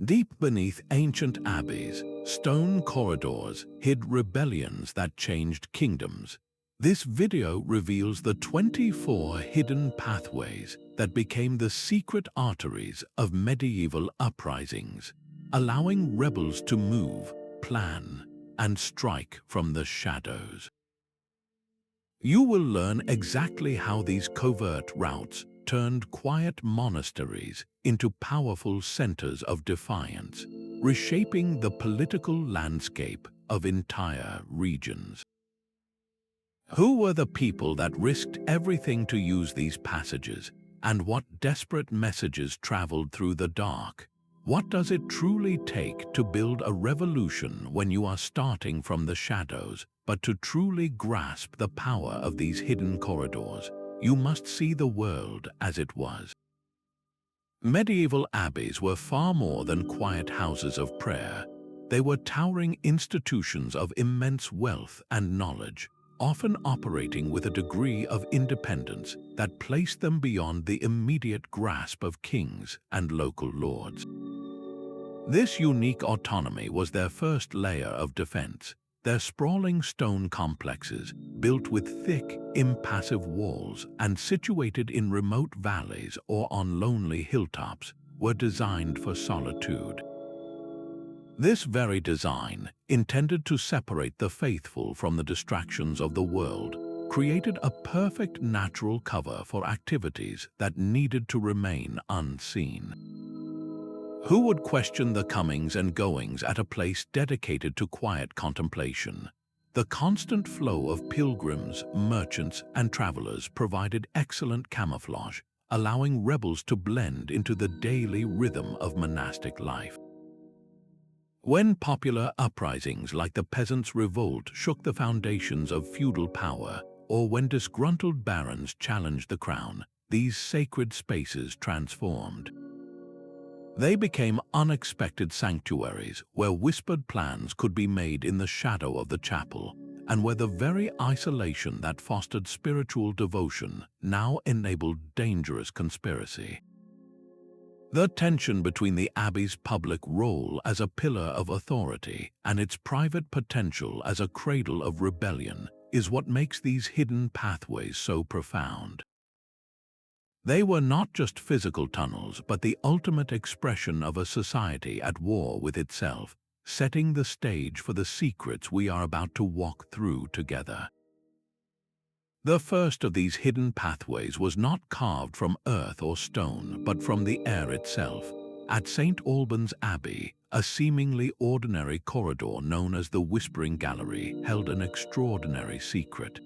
Deep beneath ancient abbeys, stone corridors hid rebellions that changed kingdoms. This video reveals the 24 hidden pathways that became the secret arteries of medieval uprisings, allowing rebels to move, plan, and strike from the shadows. You will learn exactly how these covert routes turned quiet monasteries into powerful centers of defiance, reshaping the political landscape of entire regions. Who were the people that risked everything to use these passages, and what desperate messages traveled through the dark? What does it truly take to build a revolution when you are starting from the shadows? But to truly grasp the power of these hidden corridors, you must see the world as it was. Medieval abbeys were far more than quiet houses of prayer. They were towering institutions of immense wealth and knowledge, often operating with a degree of independence that placed them beyond the immediate grasp of kings and local lords. This unique autonomy was their first layer of defense. Their sprawling stone complexes, built with thick, impassive walls and situated in remote valleys or on lonely hilltops, were designed for solitude. This very design, intended to separate the faithful from the distractions of the world, created a perfect natural cover for activities that needed to remain unseen. Who would question the comings and goings at a place dedicated to quiet contemplation? The constant flow of pilgrims, merchants, and travelers provided excellent camouflage, allowing rebels to blend into the daily rhythm of monastic life. When popular uprisings like the Peasants' Revolt shook the foundations of feudal power, or when disgruntled barons challenged the crown, these sacred spaces transformed. They became unexpected sanctuaries where whispered plans could be made in the shadow of the chapel, and where the very isolation that fostered spiritual devotion now enabled dangerous conspiracy. The tension between the abbey's public role as a pillar of authority and its private potential as a cradle of rebellion is what makes these hidden pathways so profound. They were not just physical tunnels, but the ultimate expression of a society at war with itself, setting the stage for the secrets we are about to walk through together. The first of these hidden pathways was not carved from earth or stone, but from the air itself. At St. Albans Abbey, a seemingly ordinary corridor known as the Whispering Gallery held an extraordinary secret.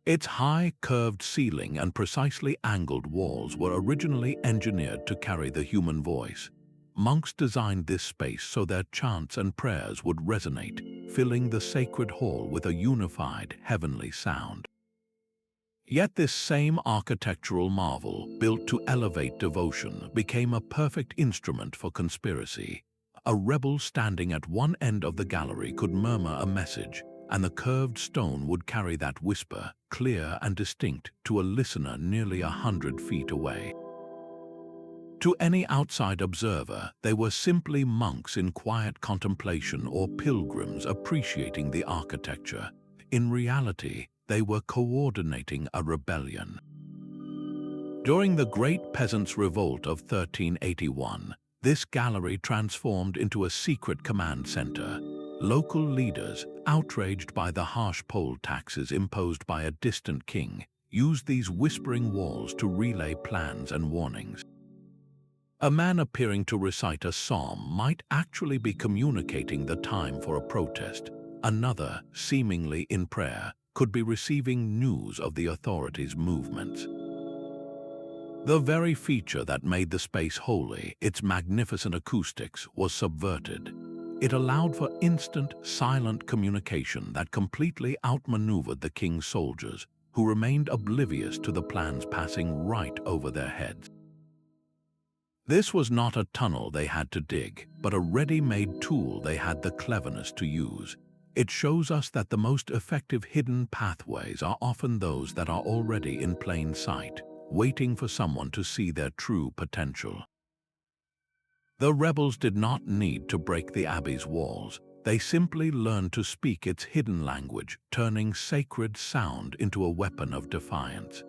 Its high, curved ceiling and precisely angled walls were originally engineered to carry the human voice. Monks designed this space so their chants and prayers would resonate, filling the sacred hall with a unified, heavenly sound. Yet this same architectural marvel, built to elevate devotion, became a perfect instrument for conspiracy. A rebel standing at one end of the gallery could murmur a message, and the curved stone would carry that whisper, clear and distinct, to a listener nearly 100 feet away. To any outside observer, they were simply monks in quiet contemplation or pilgrims appreciating the architecture. In reality, they were coordinating a rebellion. During the Great Peasants' Revolt of 1381, this gallery transformed into a secret command center. Local leaders, outraged by the harsh poll taxes imposed by a distant king, used these whispering walls to relay plans and warnings. A man appearing to recite a psalm might actually be communicating the time for a protest. Another, seemingly in prayer, could be receiving news of the authorities' movements. The very feature that made the space holy, its magnificent acoustics, was subverted. It allowed for instant, silent communication that completely outmaneuvered the king's soldiers, who remained oblivious to the plans passing right over their heads. This was not a tunnel they had to dig, but a ready-made tool they had the cleverness to use. It shows us that the most effective hidden pathways are often those that are already in plain sight, waiting for someone to see their true potential. The rebels did not need to break the abbey's walls. They simply learned to speak its hidden language, turning sacred sound into a weapon of defiance.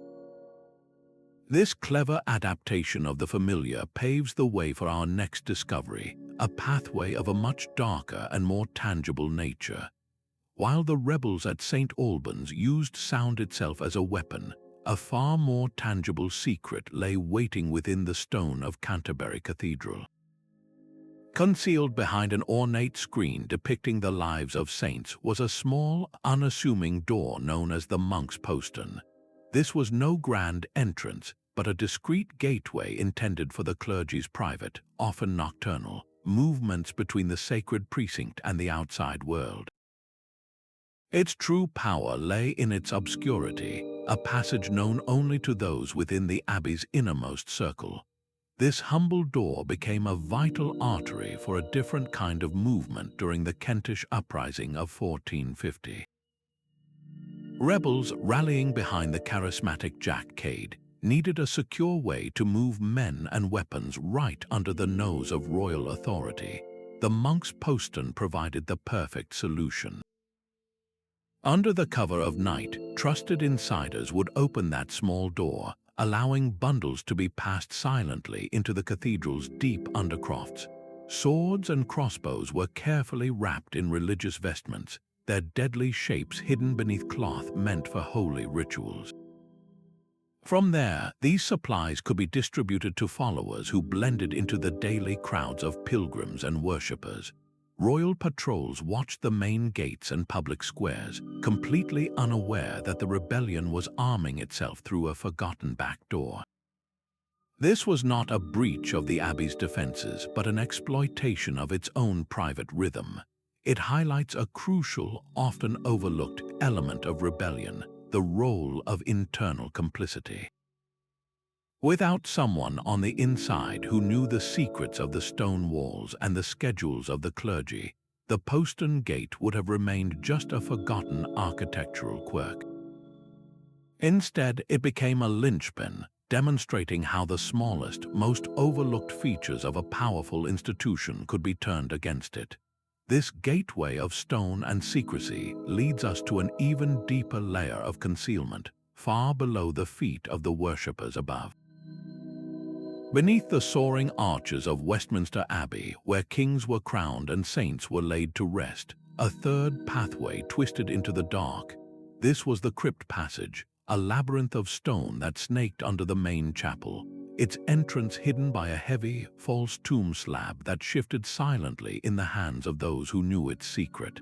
This clever adaptation of the familiar paves the way for our next discovery, a pathway of a much darker and more tangible nature. While the rebels at St. Albans used sound itself as a weapon, a far more tangible secret lay waiting within the stone of Canterbury Cathedral. Concealed behind an ornate screen depicting the lives of saints was a small, unassuming door known as the monk's postern. This was no grand entrance, but a discreet gateway intended for the clergy's private, often nocturnal, movements between the sacred precinct and the outside world. Its true power lay in its obscurity, a passage known only to those within the abbey's innermost circle. This humble door became a vital artery for a different kind of movement during the Kentish uprising of 1450. Rebels rallying behind the charismatic Jack Cade needed a secure way to move men and weapons right under the nose of royal authority. The monk's postern provided the perfect solution. Under the cover of night, trusted insiders would open that small door, allowing bundles to be passed silently into the cathedral's deep undercrofts. Swords and crossbows were carefully wrapped in religious vestments, their deadly shapes hidden beneath cloth meant for holy rituals. From there, these supplies could be distributed to followers who blended into the daily crowds of pilgrims and worshippers. Royal patrols watched the main gates and public squares, completely unaware that the rebellion was arming itself through a forgotten back door. This was not a breach of the abbey's defenses, but an exploitation of its own private rhythm. It highlights a crucial, often overlooked element of rebellion, the role of internal complicity. Without someone on the inside who knew the secrets of the stone walls and the schedules of the clergy, the postern gate would have remained just a forgotten architectural quirk. Instead, it became a linchpin, demonstrating how the smallest, most overlooked features of a powerful institution could be turned against it. This gateway of stone and secrecy leads us to an even deeper layer of concealment, far below the feet of the worshippers above. Beneath the soaring arches of Westminster Abbey, where kings were crowned and saints were laid to rest, a third pathway twisted into the dark. This was the crypt passage, a labyrinth of stone that snaked under the main chapel, its entrance hidden by a heavy, false tomb slab that shifted silently in the hands of those who knew its secret.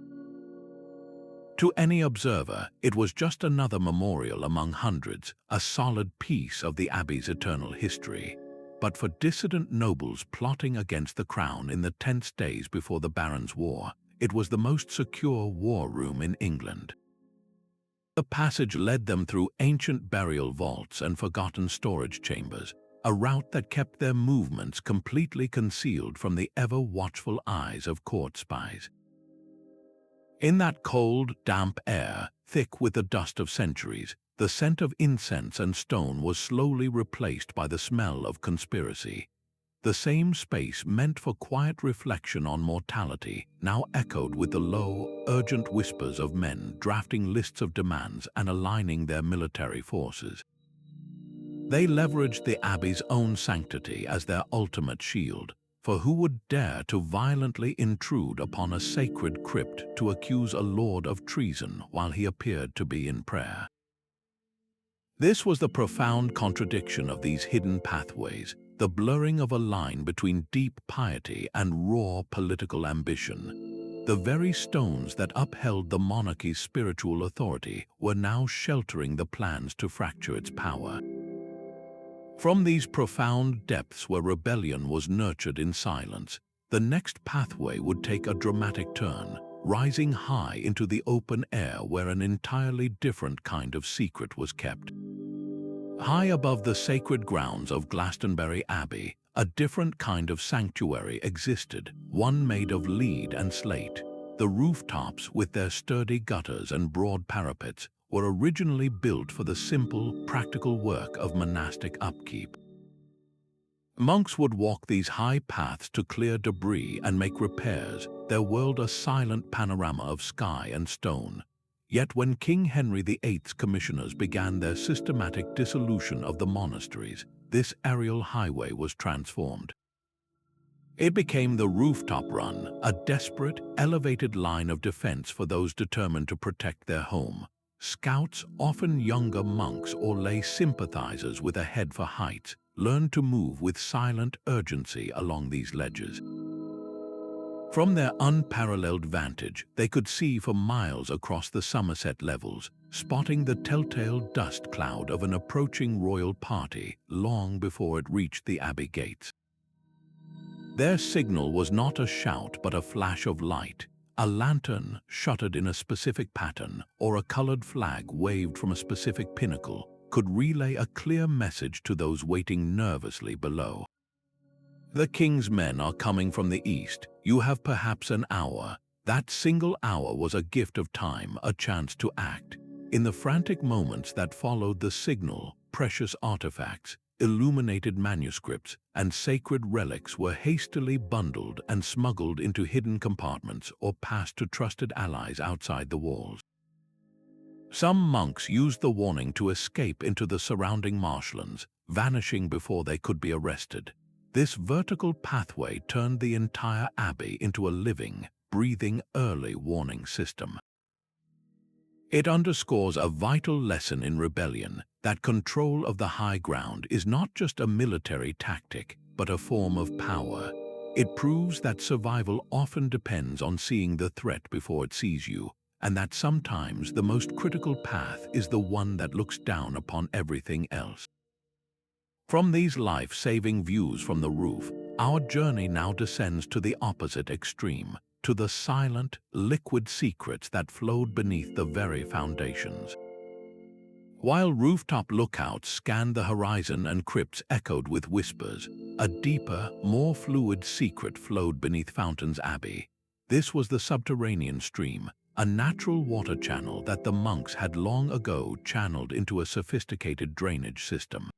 To any observer, it was just another memorial among hundreds, a solid piece of the abbey's eternal history. But for dissident nobles plotting against the crown in the tense days before the Barons' War, it was the most secure war room in England. The passage led them through ancient burial vaults and forgotten storage chambers, a route that kept their movements completely concealed from the ever-watchful eyes of court spies. In that cold, damp air, thick with the dust of centuries, the scent of incense and stone was slowly replaced by the smell of conspiracy. The same space meant for quiet reflection on mortality now echoed with the low, urgent whispers of men drafting lists of demands and aligning their military forces. They leveraged the abbey's own sanctity as their ultimate shield, for who would dare to violently intrude upon a sacred crypt to accuse a lord of treason while he appeared to be in prayer? This was the profound contradiction of these hidden pathways, the blurring of a line between deep piety and raw political ambition. The very stones that upheld the monarchy's spiritual authority were now sheltering the plans to fracture its power. From these profound depths where rebellion was nurtured in silence, the next pathway would take a dramatic turn, rising high into the open air where an entirely different kind of secret was kept. High above the sacred grounds of Glastonbury Abbey, a different kind of sanctuary existed, one made of lead and slate. The rooftops, with their sturdy gutters and broad parapets, were originally built for the simple, practical work of monastic upkeep. Monks would walk these high paths to clear debris and make repairs, their world a silent panorama of sky and stone. Yet when King Henry VIII's commissioners began their systematic dissolution of the monasteries, this aerial highway was transformed. It became the Rooftop Run, a desperate, elevated line of defense for those determined to protect their home. Scouts, often younger monks or lay sympathizers with a head for heights, learned to move with silent urgency along these ledges. From their unparalleled vantage, they could see for miles across the Somerset levels, spotting the telltale dust cloud of an approaching royal party long before it reached the Abbey gates. Their signal was not a shout but a flash of light. A lantern shuttered in a specific pattern or a colored flag waved from a specific pinnacle could relay a clear message to those waiting nervously below. The king's men are coming from the east. You have perhaps an hour. That single hour was a gift of time, a chance to act. In the frantic moments that followed the signal, precious artifacts, illuminated manuscripts, and sacred relics were hastily bundled and smuggled into hidden compartments or passed to trusted allies outside the walls. Some monks used the warning to escape into the surrounding marshlands, vanishing before they could be arrested. This vertical pathway turned the entire abbey into a living, breathing early warning system. It underscores a vital lesson in rebellion, that control of the high ground is not just a military tactic, but a form of power. It proves that survival often depends on seeing the threat before it sees you, and that sometimes the most critical path is the one that looks down upon everything else. From these life-saving views from the roof, our journey now descends to the opposite extreme, to the silent, liquid secrets that flowed beneath the very foundations. While rooftop lookouts scanned the horizon and crypts echoed with whispers, a deeper, more fluid secret flowed beneath Fountains Abbey. This was the subterranean stream, a natural water channel that the monks had long ago channeled into a sophisticated drainage system.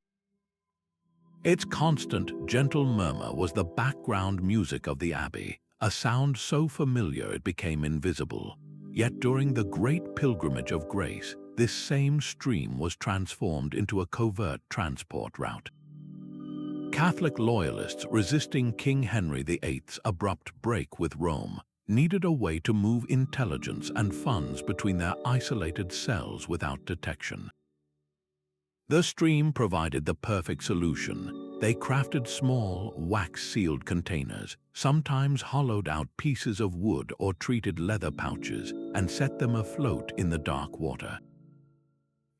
Its constant, gentle murmur was the background music of the abbey, a sound so familiar it became invisible. Yet during the great pilgrimage of grace, this same stream was transformed into a covert transport route. Catholic loyalists resisting King Henry VIII's abrupt break with Rome needed a way to move intelligence and funds between their isolated cells without detection. The stream provided the perfect solution. They crafted small, wax-sealed containers, sometimes hollowed out pieces of wood or treated leather pouches, and set them afloat in the dark water.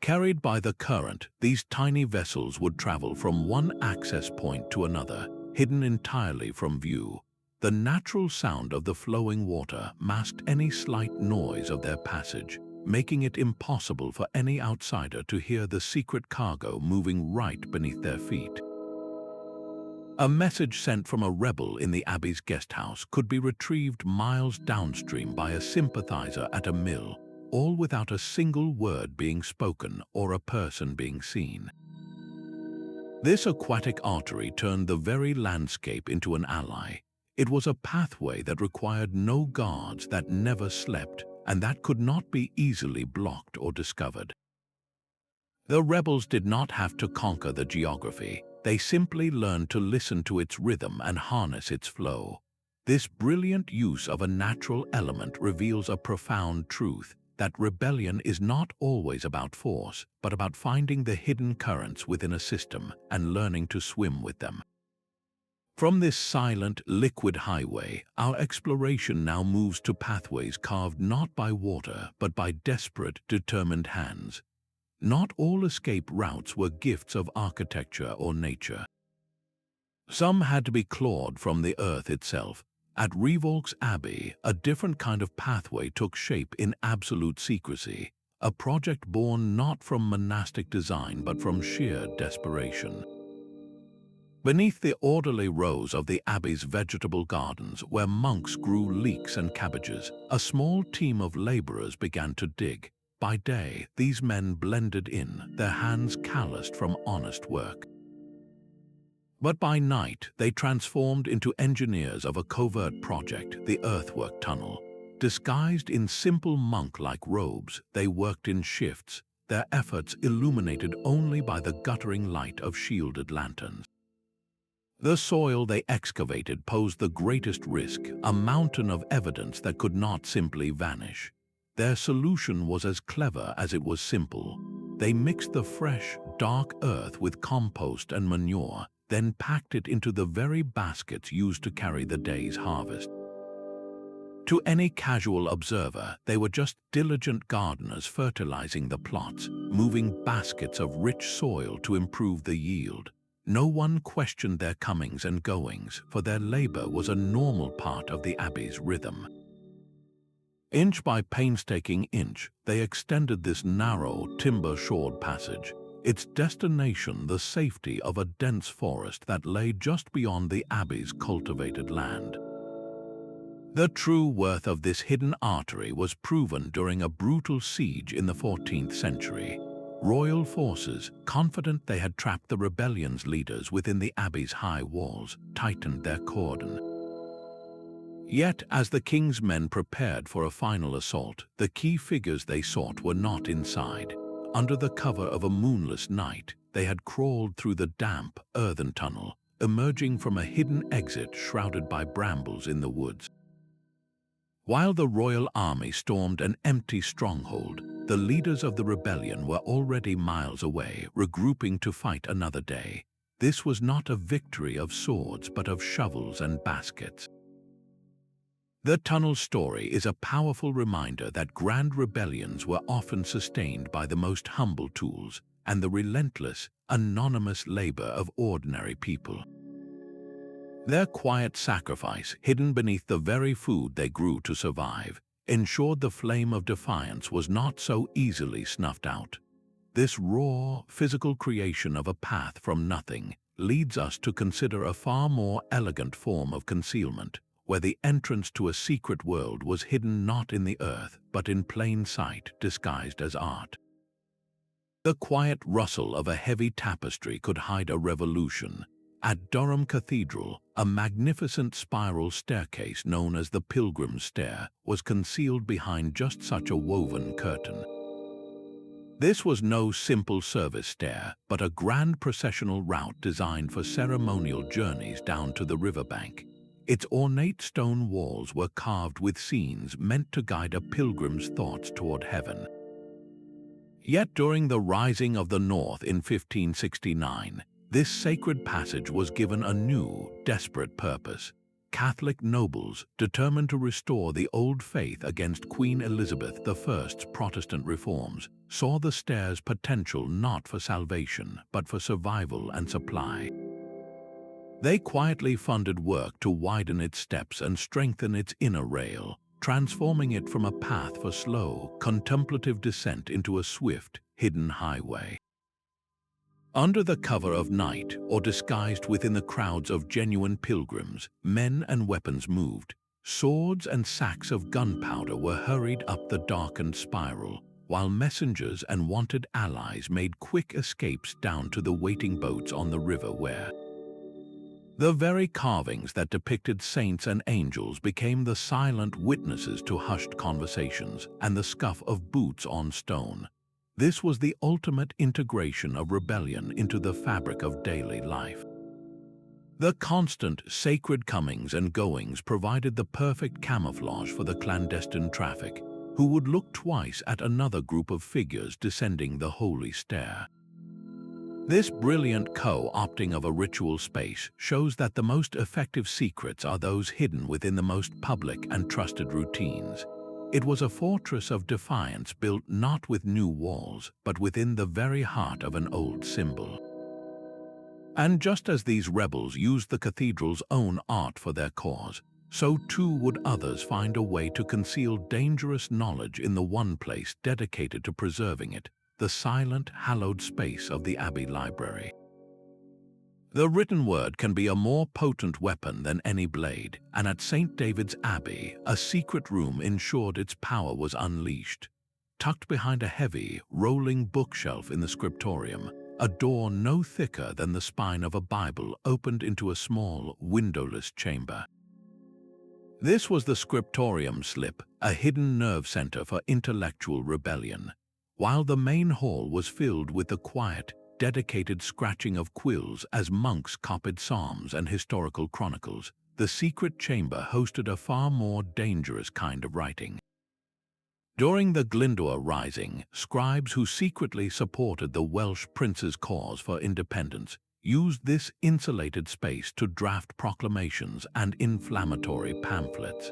Carried by the current, these tiny vessels would travel from one access point to another, hidden entirely from view. The natural sound of the flowing water masked any slight noise of their passage, making it impossible for any outsider to hear the secret cargo moving right beneath their feet. A message sent from a rebel in the Abbey's guesthouse could be retrieved miles downstream by a sympathizer at a mill, all without a single word being spoken or a person being seen. This aquatic artery turned the very landscape into an ally. It was a pathway that required no guards, that never slept, and that could not be easily blocked or discovered. The rebels did not have to conquer the geography. They simply learned to listen to its rhythm and harness its flow. This brilliant use of a natural element reveals a profound truth, that rebellion is not always about force, but about finding the hidden currents within a system and learning to swim with them. From this silent, liquid highway, our exploration now moves to pathways carved not by water, but by desperate, determined hands. Not all escape routes were gifts of architecture or nature. Some had to be clawed from the earth itself. At Rievaulx Abbey, a different kind of pathway took shape in absolute secrecy, a project born not from monastic design but from sheer desperation. Beneath the orderly rows of the Abbey's vegetable gardens, where monks grew leeks and cabbages, a small team of laborers began to dig. By day, these men blended in, their hands calloused from honest work. But by night, they transformed into engineers of a covert project, the Earthwork tunnel. Disguised in simple monk-like robes, they worked in shifts, their efforts illuminated only by the guttering light of shielded lanterns. The soil they excavated posed the greatest risk, a mountain of evidence that could not simply vanish. Their solution was as clever as it was simple. They mixed the fresh, dark earth with compost and manure, then packed it into the very baskets used to carry the day's harvest. To any casual observer, they were just diligent gardeners fertilizing the plots, moving baskets of rich soil to improve the yield. No one questioned their comings and goings, for their labor was a normal part of the Abbey's rhythm. Inch by painstaking inch, they extended this narrow, timber-shored passage, its destination the safety of a dense forest that lay just beyond the Abbey's cultivated land. The true worth of this hidden artery was proven during a brutal siege in the 14th century. Royal forces, confident they had trapped the rebellion's leaders within the Abbey's high walls, tightened their cordon. Yet, as the king's men prepared for a final assault, the key figures they sought were not inside. Under the cover of a moonless night, they had crawled through the damp, earthen tunnel, emerging from a hidden exit shrouded by brambles in the woods. While the royal army stormed an empty stronghold, the leaders of the rebellion were already miles away, regrouping to fight another day. This was not a victory of swords, but of shovels and baskets. The tunnel story is a powerful reminder that grand rebellions were often sustained by the most humble tools and the relentless, anonymous labor of ordinary people. Their quiet sacrifice, hidden beneath the very food they grew to survive, ensured the flame of defiance was not so easily snuffed out. This raw, physical creation of a path from nothing leads us to consider a far more elegant form of concealment, where the entrance to a secret world was hidden not in the earth, but in plain sight, disguised as art. The quiet rustle of a heavy tapestry could hide a revolution. At Durham Cathedral, a magnificent spiral staircase known as the Pilgrim Stair was concealed behind just such a woven curtain. This was no simple service stair, but a grand processional route designed for ceremonial journeys down to the riverbank. Its ornate stone walls were carved with scenes meant to guide a pilgrim's thoughts toward heaven. Yet during the Rising of the North in 1569, this sacred passage was given a new, desperate purpose. Catholic nobles, determined to restore the old faith against Queen Elizabeth I's Protestant reforms, saw the stair's potential not for salvation, but for survival and supply. They quietly funded work to widen its steps and strengthen its inner rail, transforming it from a path for slow, contemplative descent into a swift, hidden highway. Under the cover of night, or disguised within the crowds of genuine pilgrims, men and weapons moved. Swords and sacks of gunpowder were hurried up the darkened spiral, while messengers and wanted allies made quick escapes down to the waiting boats on the river where the very carvings that depicted saints and angels became the silent witnesses to hushed conversations and the scuff of boots on stone. This was the ultimate integration of rebellion into the fabric of daily life. The constant, sacred comings and goings provided the perfect camouflage for the clandestine traffic, who would look twice at another group of figures descending the holy stair. This brilliant co-opting of a ritual space shows that the most effective secrets are those hidden within the most public and trusted routines. It was a fortress of defiance built not with new walls, but within the very heart of an old symbol. And just as these rebels used the cathedral's own art for their cause, so too would others find a way to conceal dangerous knowledge in the one place dedicated to preserving it, the silent, hallowed space of the Abbey Library. The written word can be a more potent weapon than any blade, and at St. David's Abbey, a secret room ensured its power was unleashed. Tucked behind a heavy, rolling bookshelf in the Scriptorium, A door no thicker than the spine of a Bible opened into a small, windowless chamber. This was the Scriptorium slip, a hidden nerve center for intellectual rebellion, while the main hall was filled with the quiet, dedicated scratching of quills as monks copied psalms and historical chronicles. The secret chamber hosted a far more dangerous kind of writing. During the Glyndwr Rising, scribes who secretly supported the Welsh prince's cause for independence used this insulated space to draft proclamations and inflammatory pamphlets.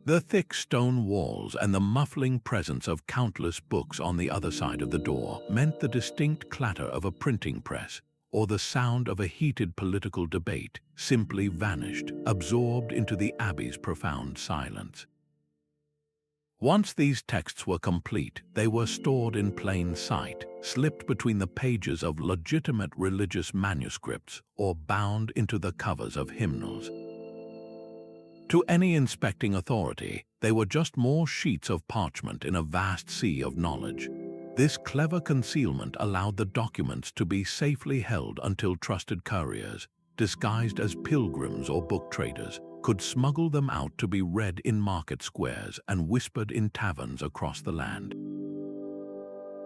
The thick stone walls and the muffling presence of countless books on the other side of the door meant the distinct clatter of a printing press or the sound of a heated political debate simply vanished, absorbed into the Abbey's profound silence. Once these texts were complete, they were stored in plain sight, slipped between the pages of legitimate religious manuscripts, or bound into the covers of hymnals. To any inspecting authority, they were just more sheets of parchment in a vast sea of knowledge. This clever concealment allowed the documents to be safely held until trusted couriers, disguised as pilgrims or book traders, could smuggle them out to be read in market squares and whispered in taverns across the land.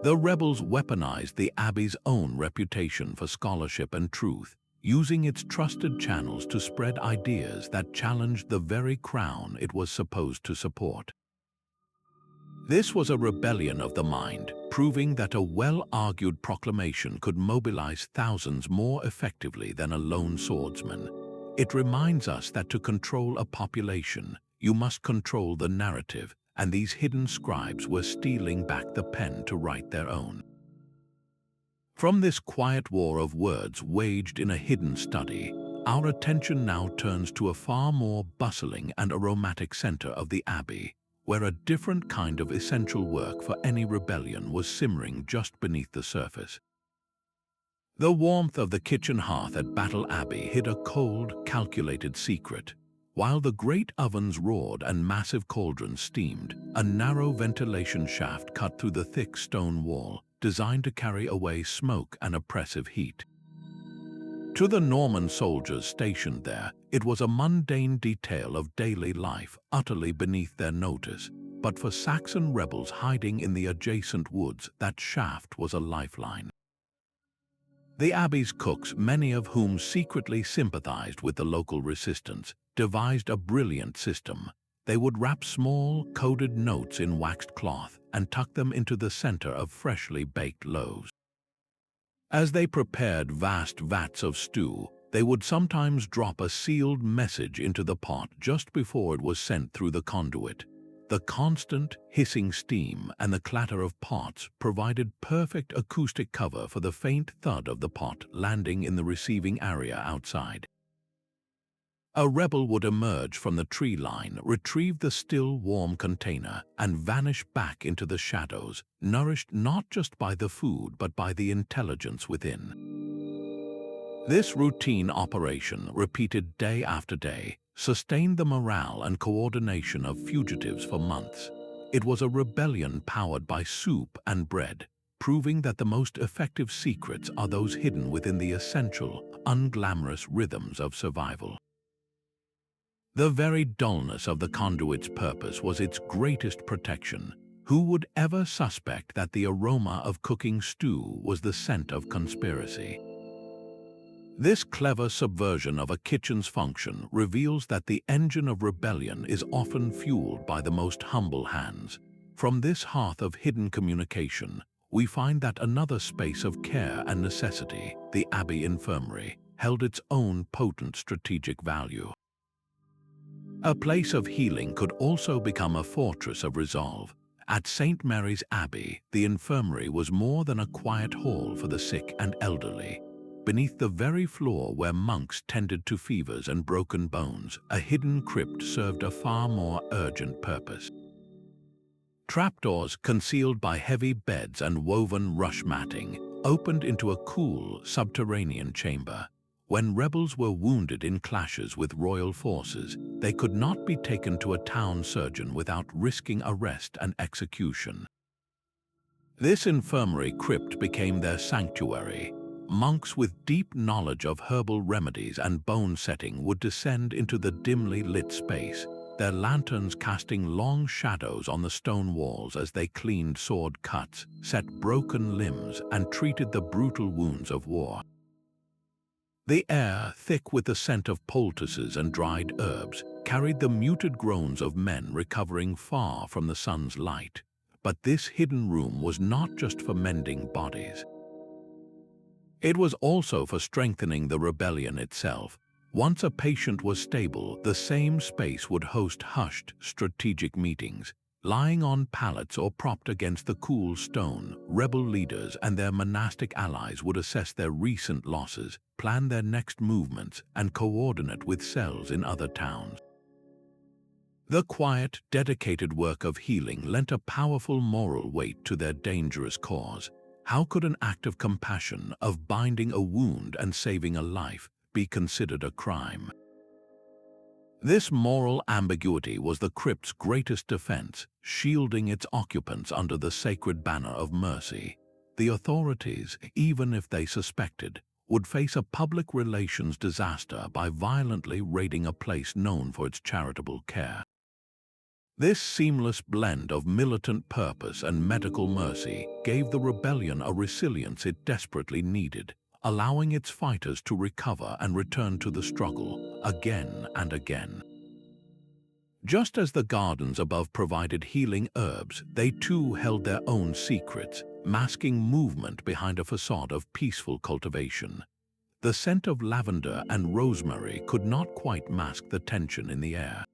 The rebels weaponized the Abbey's own reputation for scholarship and truth, using its trusted channels to spread ideas that challenged the very crown it was supposed to support. This was a rebellion of the mind, proving that a well-argued proclamation could mobilize thousands more effectively than a lone swordsman. It reminds us that to control a population, you must control the narrative, and these hidden scribes were stealing back the pen to write their own. From this quiet war of words waged in a hidden study, our attention now turns to a far more bustling and aromatic center of the Abbey, where a different kind of essential work for any rebellion was simmering just beneath the surface. The warmth of the kitchen hearth at Battle Abbey hid a cold, calculated secret. While the great ovens roared and massive cauldrons steamed, a narrow ventilation shaft cut through the thick stone wall, designed to carry away smoke and oppressive heat. To the Norman soldiers stationed there, it was a mundane detail of daily life, utterly beneath their notice. But for Saxon rebels hiding in the adjacent woods, that shaft was a lifeline. The Abbey's cooks, many of whom secretly sympathized with the local resistance, devised a brilliant system. They would wrap small, coded notes in waxed cloth and tuck them into the center of freshly baked loaves. As they prepared vast vats of stew, they would sometimes drop a sealed message into the pot just before it was sent through the conduit. The constant, hissing steam and the clatter of pots provided perfect acoustic cover for the faint thud of the pot landing in the receiving area outside. A rebel would emerge from the tree line, retrieve the still warm container, and vanish back into the shadows, nourished not just by the food but by the intelligence within. This routine operation, repeated day after day, sustained the morale and coordination of fugitives for months. It was a rebellion powered by soup and bread, proving that the most effective secrets are those hidden within the essential, unglamorous rhythms of survival. The very dullness of the conduit's purpose was its greatest protection. Who would ever suspect that the aroma of cooking stew was the scent of conspiracy? This clever subversion of a kitchen's function reveals that the engine of rebellion is often fueled by the most humble hands. From this hearth of hidden communication, we find that another space of care and necessity, the Abbey Infirmary, held its own potent strategic value. A place of healing could also become a fortress of resolve. At St. Mary's Abbey, the infirmary was more than a quiet hall for the sick and elderly. Beneath the very floor where monks tended to fevers and broken bones, a hidden crypt served a far more urgent purpose. Trapdoors concealed by heavy beds and woven rush matting opened into a cool, subterranean chamber. When rebels were wounded in clashes with royal forces, they could not be taken to a town surgeon without risking arrest and execution. This infirmary crypt became their sanctuary. Monks with deep knowledge of herbal remedies and bone setting would descend into the dimly lit space, their lanterns casting long shadows on the stone walls as they cleaned sword cuts, set broken limbs, and treated the brutal wounds of war. The air, thick with the scent of poultices and dried herbs, carried the muted groans of men recovering far from the sun's light. But this hidden room was not just for mending bodies. It was also for strengthening the rebellion itself. Once a patient was stable, the same space would host hushed, strategic meetings. Lying on pallets or propped against the cool stone, rebel leaders and their monastic allies would assess their recent losses, plan their next movements, and coordinate with cells in other towns. The quiet, dedicated work of healing lent a powerful moral weight to their dangerous cause. How could an act of compassion, of binding a wound and saving a life, be considered a crime? This moral ambiguity was the crypt's greatest defense, shielding its occupants under the sacred banner of mercy. The authorities, even if they suspected, would face a public relations disaster by violently raiding a place known for its charitable care. This seamless blend of militant purpose and medical mercy gave the rebellion a resilience it desperately needed, allowing its fighters to recover and return to the struggle again and again. Just as the gardens above provided healing herbs, they too held their own secrets, masking movement behind a facade of peaceful cultivation. The scent of lavender and rosemary could not quite mask the tension in the air.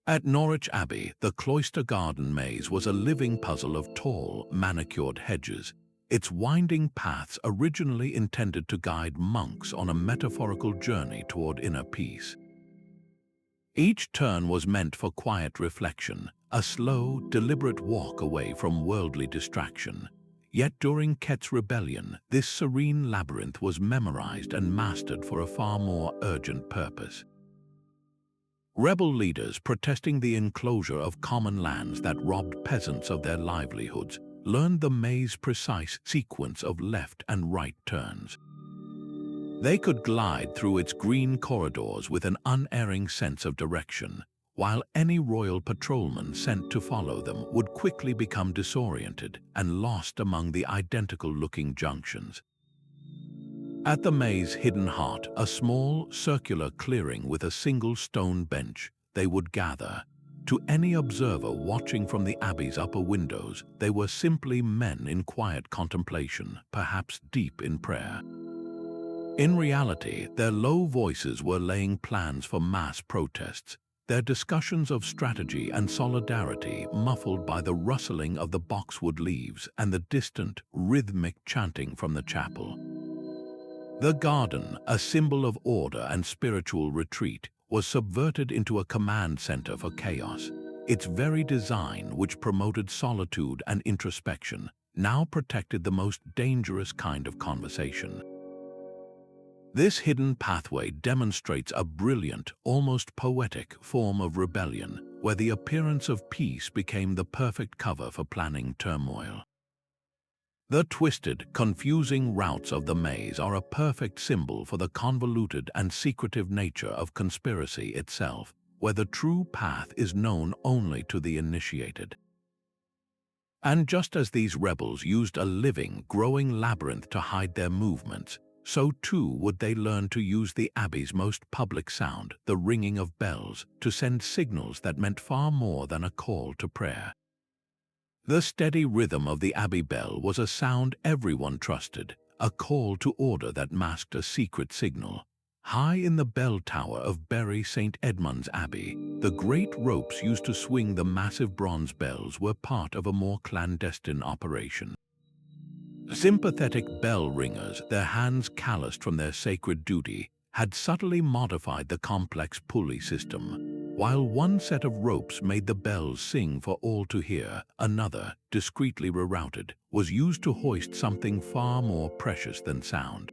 At Norwich Abbey, the cloister garden maze was a living puzzle of tall, manicured hedges, its winding paths originally intended to guide monks on a metaphorical journey toward inner peace. Each turn was meant for quiet reflection, a slow, deliberate walk away from worldly distraction. Yet during Ket's rebellion, this serene labyrinth was memorized and mastered for a far more urgent purpose. Rebel leaders protesting the enclosure of common lands that robbed peasants of their livelihoods learned the maze's precise sequence of left and right turns. They could glide through its green corridors with an unerring sense of direction, while any royal patrolman sent to follow them would quickly become disoriented and lost among the identical-looking junctions. At the maze's hidden heart, a small, circular clearing with a single stone bench, they would gather. To any observer watching from the Abbey's upper windows, they were simply men in quiet contemplation, perhaps deep in prayer. In reality, their low voices were laying plans for mass protests, their discussions of strategy and solidarity muffled by the rustling of the boxwood leaves and the distant, rhythmic chanting from the chapel. The garden, a symbol of order and spiritual retreat, was subverted into a command center for chaos. Its very design, which promoted solitude and introspection, now protected the most dangerous kind of conversation. This hidden pathway demonstrates a brilliant, almost poetic form of rebellion, where the appearance of peace became the perfect cover for planning turmoil. The twisted, confusing routes of the maze are a perfect symbol for the convoluted and secretive nature of conspiracy itself, where the true path is known only to the initiated. And just as these rebels used a living, growing labyrinth to hide their movements, so too would they learn to use the Abbey's most public sound, the ringing of bells, to send signals that meant far more than a call to prayer. The steady rhythm of the Abbey bell was a sound everyone trusted, a call to order that masked a secret signal. High in the bell tower of Bury St. Edmund's Abbey, the great ropes used to swing the massive bronze bells were part of a more clandestine operation. Sympathetic bell ringers, their hands calloused from their sacred duty, had subtly modified the complex pulley system. While one set of ropes made the bells sing for all to hear, another, discreetly rerouted, was used to hoist something far more precious than sound.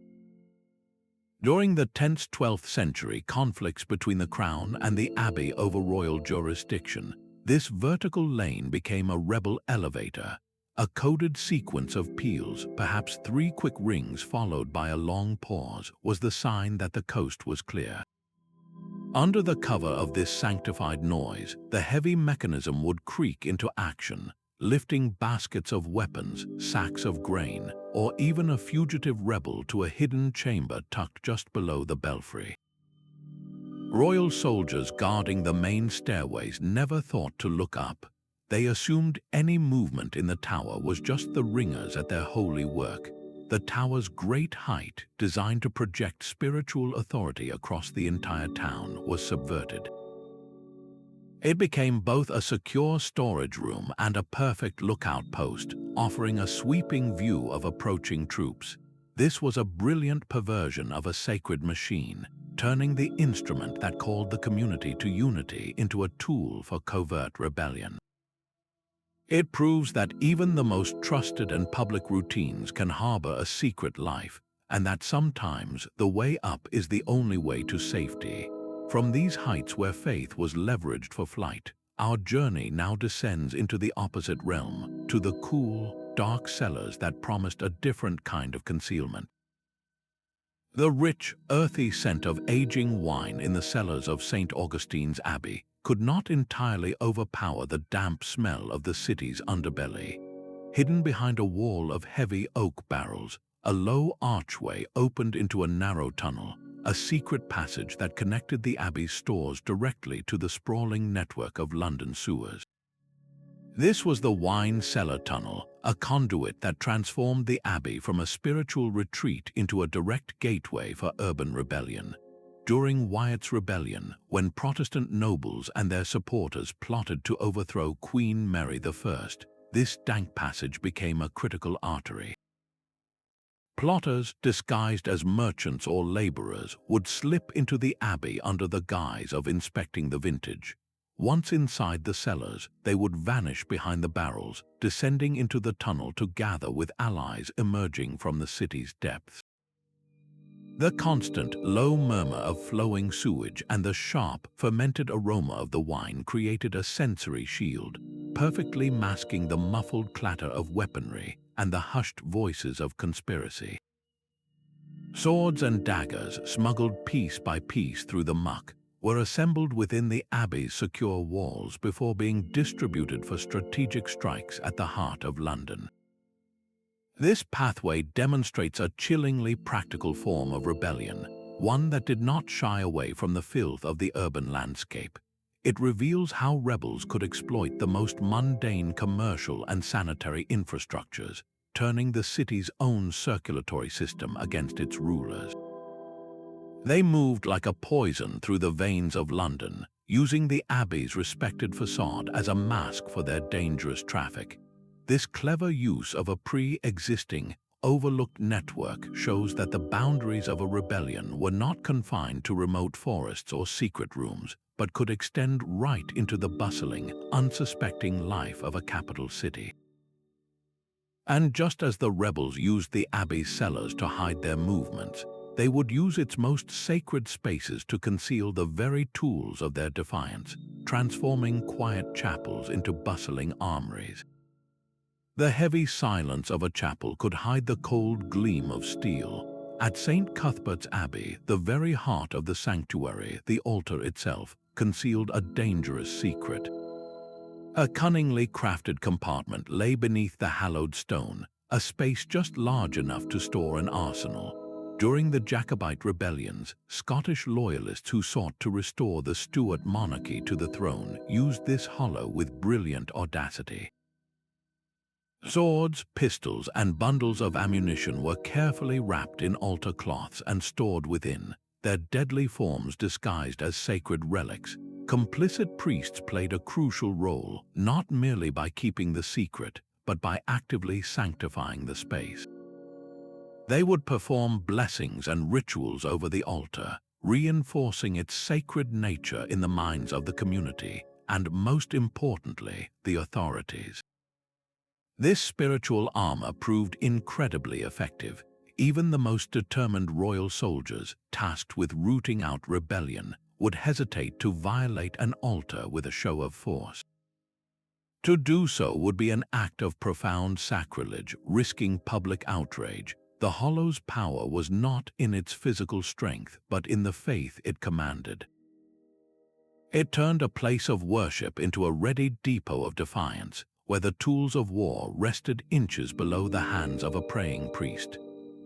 During the tense 12th century conflicts between the Crown and the Abbey over royal jurisdiction, this vertical lane became a rebel elevator, A coded sequence of peals, perhaps 3 quick rings followed by a long pause, was the sign that the coast was clear. Under the cover of this sanctified noise, the heavy mechanism would creak into action, lifting baskets of weapons, sacks of grain, or even a fugitive rebel to a hidden chamber tucked just below the belfry. Royal soldiers guarding the main stairways never thought to look up. They assumed any movement in the tower was just the ringers at their holy work. The tower's great height, designed to project spiritual authority across the entire town, was subverted. It became both a secure storage room and a perfect lookout post, offering a sweeping view of approaching troops. This was a brilliant perversion of a sacred machine, turning the instrument that called the community to unity into a tool for covert rebellion. It proves that even the most trusted and public routines can harbor a secret life, and that sometimes the way up is the only way to safety. From these heights where faith was leveraged for flight, our journey now descends into the opposite realm, to the cool, dark cellars that promised a different kind of concealment. The rich, earthy scent of aging wine in the cellars of St. Augustine's Abbey could not entirely overpower the damp smell of the city's underbelly. Hidden behind a wall of heavy oak barrels, a low archway opened into a narrow tunnel, a secret passage that connected the Abbey's stores directly to the sprawling network of London sewers. This was the wine cellar tunnel, a conduit that transformed the Abbey from a spiritual retreat into a direct gateway for urban rebellion. During Wyatt's rebellion, when Protestant nobles and their supporters plotted to overthrow Queen Mary I, this dank passage became a critical artery. Plotters, disguised as merchants or laborers, would slip into the Abbey under the guise of inspecting the vintage. Once inside the cellars, they would vanish behind the barrels, descending into the tunnel to gather with allies emerging from the city's depths. The constant, low murmur of flowing sewage and the sharp, fermented aroma of the wine created a sensory shield, perfectly masking the muffled clatter of weaponry and the hushed voices of conspiracy. Swords and daggers, smuggled piece by piece through the muck, were assembled within the Abbey's secure walls before being distributed for strategic strikes at the heart of London. This pathway demonstrates a chillingly practical form of rebellion, one that did not shy away from the filth of the urban landscape. It reveals how rebels could exploit the most mundane commercial and sanitary infrastructures, turning the city's own circulatory system against its rulers. They moved like a poison through the veins of London, using the Abbey's respected facade as a mask for their dangerous traffic. This clever use of a pre-existing, overlooked network shows that the boundaries of a rebellion were not confined to remote forests or secret rooms, but could extend right into the bustling, unsuspecting life of a capital city. And just as the rebels used the Abbey's cellars to hide their movements, they would use its most sacred spaces to conceal the very tools of their defiance, transforming quiet chapels into bustling armories. The heavy silence of a chapel could hide the cold gleam of steel. At St. Cuthbert's Abbey, the very heart of the sanctuary, the altar itself, concealed a dangerous secret. A cunningly crafted compartment lay beneath the hallowed stone, a space just large enough to store an arsenal. During the Jacobite rebellions, Scottish loyalists who sought to restore the Stuart monarchy to the throne used this hollow with brilliant audacity. Swords, pistols, and bundles of ammunition were carefully wrapped in altar cloths and stored within, their deadly forms disguised as sacred relics. Complicit priests played a crucial role, not merely by keeping the secret, but by actively sanctifying the space. They would perform blessings and rituals over the altar, reinforcing its sacred nature in the minds of the community, and most importantly, the authorities. This spiritual armor proved incredibly effective. Even the most determined royal soldiers, tasked with rooting out rebellion, would hesitate to violate an altar with a show of force. To do so would be an act of profound sacrilege, risking public outrage. The Hollow's power was not in its physical strength, but in the faith it commanded. It turned a place of worship into a ready depot of defiance, where the tools of war rested inches below the hands of a praying priest.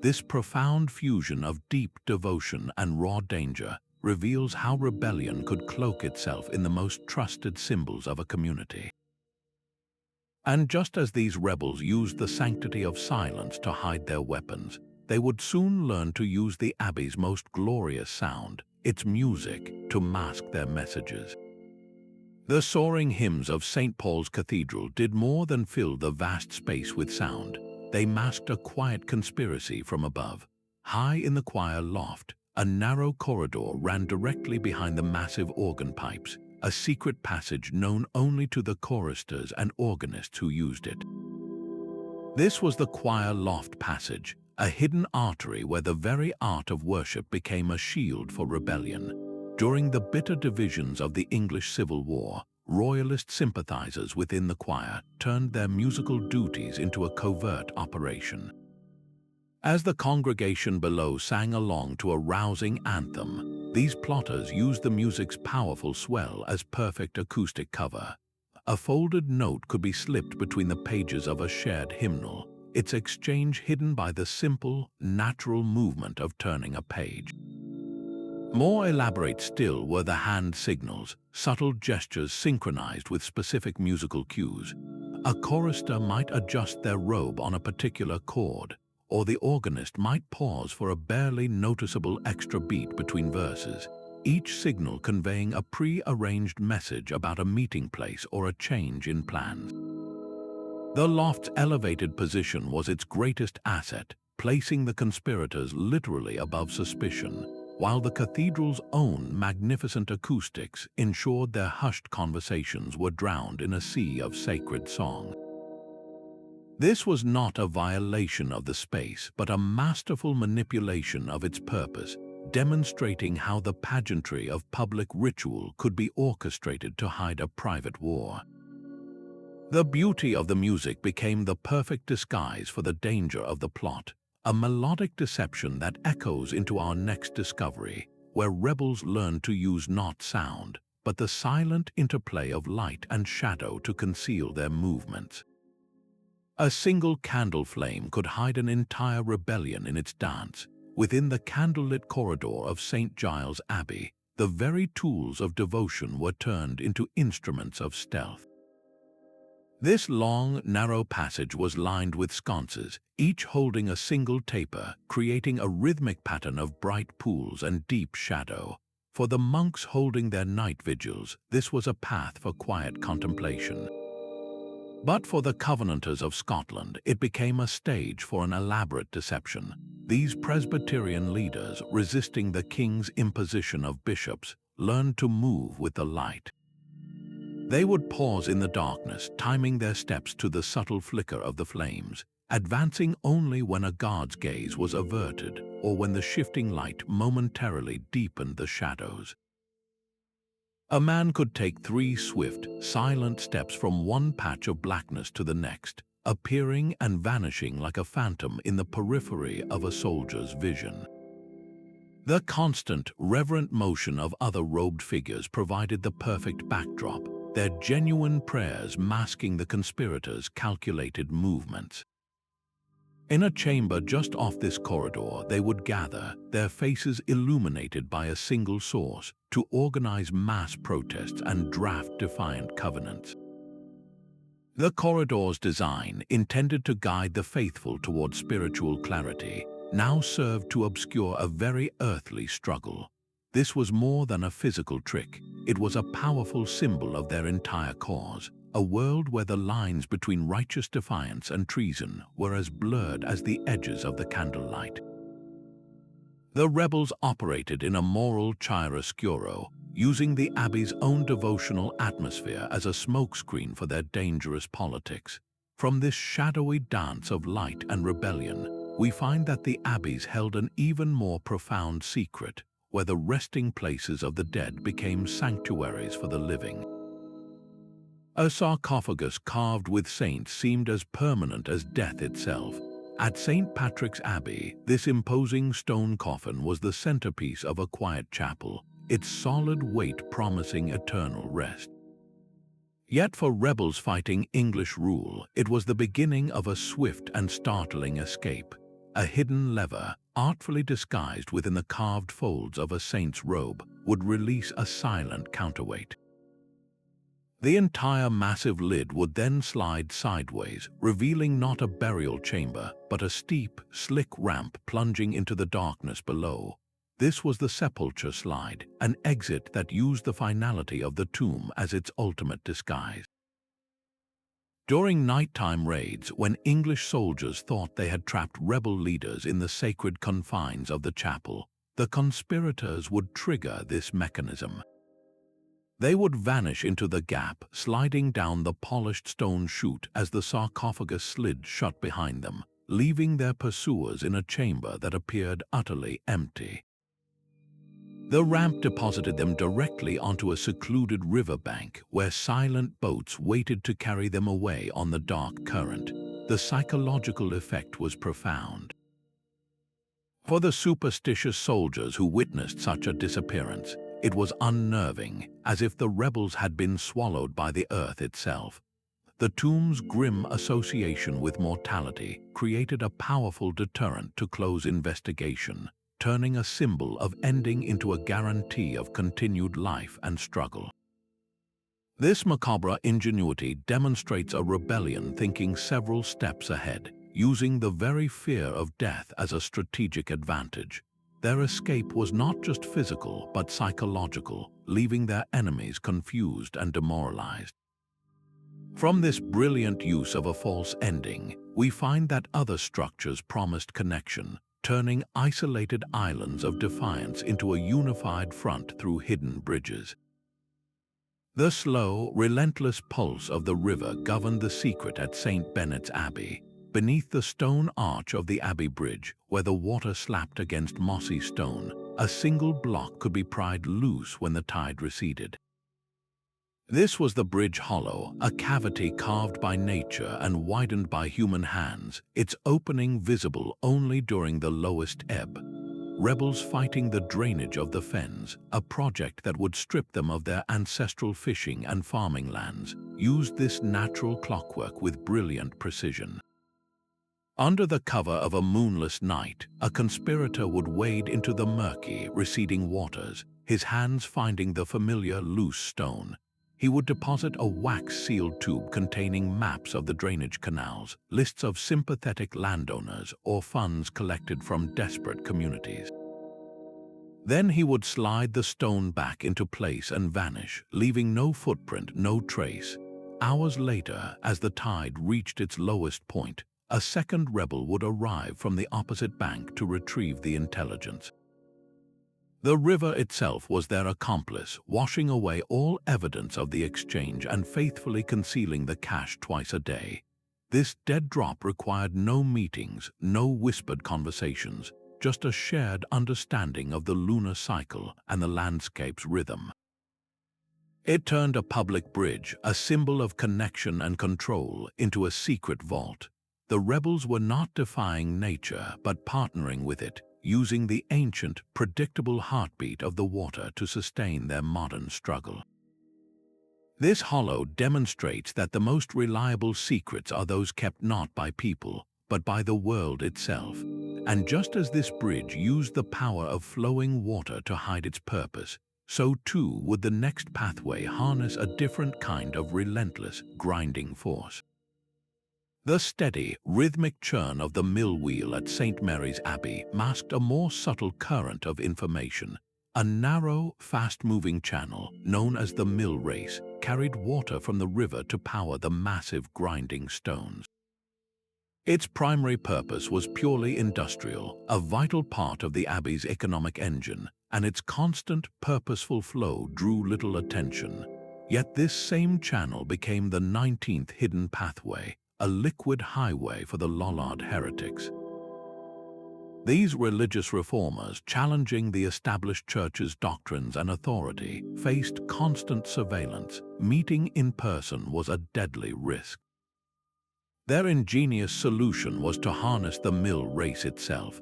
This profound fusion of deep devotion and raw danger reveals how rebellion could cloak itself in the most trusted symbols of a community. And just as these rebels used the sanctity of silence to hide their weapons, they would soon learn to use the Abbey's most glorious sound, its music, to mask their messages. The soaring hymns of St. Paul's Cathedral did more than fill the vast space with sound. They masked a quiet conspiracy from above. High in the choir loft, a narrow corridor ran directly behind the massive organ pipes, a secret passage known only to the choristers and organists who used it. This was the choir loft passage, a hidden artery where the very art of worship became a shield for rebellion. During the bitter divisions of the English Civil War, royalist sympathizers within the choir turned their musical duties into a covert operation. As the congregation below sang along to a rousing anthem, these plotters used the music's powerful swell as perfect acoustic cover. A folded note could be slipped between the pages of a shared hymnal, its exchange hidden by the simple, natural movement of turning a page. More elaborate still were the hand signals, subtle gestures synchronized with specific musical cues. A chorister might adjust their robe on a particular chord, or the organist might pause for a barely noticeable extra beat between verses, each signal conveying a pre-arranged message about a meeting place or a change in plans. The loft's elevated position was its greatest asset, placing the conspirators literally above suspicion, while the cathedral's own magnificent acoustics ensured their hushed conversations were drowned in a sea of sacred song. This was not a violation of the space, but a masterful manipulation of its purpose, demonstrating how the pageantry of public ritual could be orchestrated to hide a private war. The beauty of the music became the perfect disguise for the danger of the plot, a melodic deception that echoes into our next discovery, where rebels learn to use not sound, but the silent interplay of light and shadow to conceal their movements. A single candle flame could hide an entire rebellion in its dance. Within the candlelit corridor of St. Giles' Abbey, the very tools of devotion were turned into instruments of stealth. This long, narrow passage was lined with sconces, each holding a single taper, creating a rhythmic pattern of bright pools and deep shadow. For the monks holding their night vigils, this was a path for quiet contemplation. But for the Covenanters of Scotland, it became a stage for an elaborate deception. These Presbyterian leaders, resisting the king's imposition of bishops, learned to move with the light. They would pause in the darkness, timing their steps to the subtle flicker of the flames, advancing only when a guard's gaze was averted or when the shifting light momentarily deepened the shadows. A man could take 3 swift, silent steps from one patch of blackness to the next, appearing and vanishing like a phantom in the periphery of a soldier's vision. The constant, reverent motion of other robed figures provided the perfect backdrop, their genuine prayers masking the conspirators' calculated movements. In a chamber just off this corridor, they would gather, their faces illuminated by a single source, to organize mass protests and draft defiant covenants. The corridor's design, intended to guide the faithful toward spiritual clarity, now served to obscure a very earthly struggle. This was more than a physical trick. It was a powerful symbol of their entire cause, a world where the lines between righteous defiance and treason were as blurred as the edges of the candlelight. The rebels operated in a moral chiaroscuro, using the Abbey's own devotional atmosphere as a smokescreen for their dangerous politics. From this shadowy dance of light and rebellion, we find that the Abbeys held an even more profound secret, where the resting places of the dead became sanctuaries for the living. A sarcophagus carved with saints seemed as permanent as death itself. At St. Patrick's Abbey, this imposing stone coffin was the centerpiece of a quiet chapel, its solid weight promising eternal rest. Yet for rebels fighting English rule, it was the beginning of a swift and startling escape. A hidden lever, artfully disguised within the carved folds of a saint's robe, would release a silent counterweight. The entire massive lid would then slide sideways, revealing not a burial chamber, but a steep, slick ramp plunging into the darkness below. This was the sepulchre slide, an exit that used the finality of the tomb as its ultimate disguise. During nighttime raids, when English soldiers thought they had trapped rebel leaders in the sacred confines of the chapel, the conspirators would trigger this mechanism. They would vanish into the gap, sliding down the polished stone chute as the sarcophagus slid shut behind them, leaving their pursuers in a chamber that appeared utterly empty. The ramp deposited them directly onto a secluded riverbank where silent boats waited to carry them away on the dark current. The psychological effect was profound. For the superstitious soldiers who witnessed such a disappearance, it was unnerving, as if the rebels had been swallowed by the earth itself. The tomb's grim association with mortality created a powerful deterrent to close investigation, turning a symbol of ending into a guarantee of continued life and struggle. This macabre ingenuity demonstrates a rebellion thinking several steps ahead, using the very fear of death as a strategic advantage. Their escape was not just physical but psychological, leaving their enemies confused and demoralized. From this brilliant use of a false ending, we find that other structures promised connection, turning isolated islands of defiance into a unified front through hidden bridges. The slow, relentless pulse of the river governed the secret at St. Benet's Abbey. Beneath the stone arch of the Abbey Bridge, where the water slapped against mossy stone, a single block could be pried loose when the tide receded. This was the bridge hollow, a cavity carved by nature and widened by human hands, its opening visible only during the lowest ebb. Rebels fighting the drainage of the fens, a project that would strip them of their ancestral fishing and farming lands, used this natural clockwork with brilliant precision. Under the cover of a moonless night, a conspirator would wade into the murky, receding waters, his hands finding the familiar loose stone. He would deposit a wax-sealed tube containing maps of the drainage canals, lists of sympathetic landowners, or funds collected from desperate communities. Then he would slide the stone back into place and vanish, leaving no footprint, no trace. Hours later, as the tide reached its lowest point, a second rebel would arrive from the opposite bank to retrieve the intelligence. The river itself was their accomplice, washing away all evidence of the exchange and faithfully concealing the cash twice a day. This dead drop required no meetings, no whispered conversations, just a shared understanding of the lunar cycle and the landscape's rhythm. It turned a public bridge, a symbol of connection and control, into a secret vault. The rebels were not defying nature, but partnering with it, using the ancient, predictable heartbeat of the water to sustain their modern struggle. This hollow demonstrates that the most reliable secrets are those kept not by people, but by the world itself. And just as this bridge used the power of flowing water to hide its purpose, so too would the next pathway harness a different kind of relentless, grinding force. The steady, rhythmic churn of the mill wheel at St. Mary's Abbey masked a more subtle current of information. A narrow, fast-moving channel, known as the mill race, carried water from the river to power the massive grinding stones. Its primary purpose was purely industrial, a vital part of the Abbey's economic engine, and its constant, purposeful flow drew little attention. Yet this same channel became the 19th hidden pathway, a liquid highway for the Lollard heretics. These religious reformers, challenging the established church's doctrines and authority, faced constant surveillance. Meeting in person was a deadly risk. Their ingenious solution was to harness the mill race itself.